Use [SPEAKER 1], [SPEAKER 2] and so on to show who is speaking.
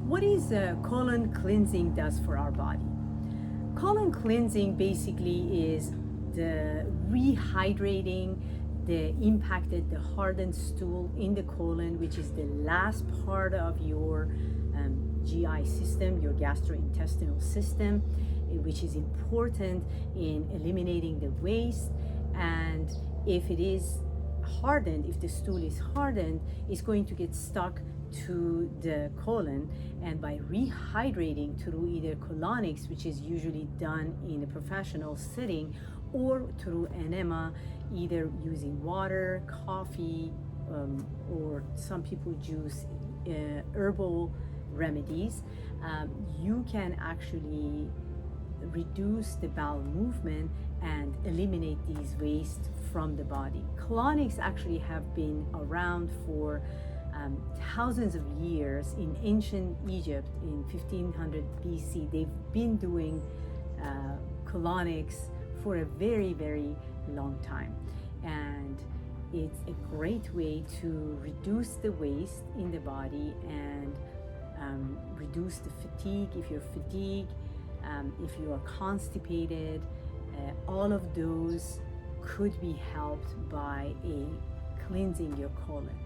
[SPEAKER 1] what is colon cleansing does for our body? Colon cleansing basically is the rehydrating the impacted, the hardened stool in the colon, which is the last part of your GI system, your gastrointestinal system, which is important in eliminating the waste. And if it is hardened, if the stool is hardened, it's going to get stuck to the colon, and by rehydrating through either colonics, which is usually done in a professional setting, or through enema, either using water, coffee, or some people use herbal remedies, you can actually reduce the bowel movement and eliminate these waste from the body. Colonics actually have been around for thousands of years. In ancient Egypt in 1500 BC, they've been doing colonics for a very, very long time. And it's a great way to reduce the waste in the body and reduce the fatigue. If you're fatigued, if you are constipated, all of those could be helped by cleansing your colon.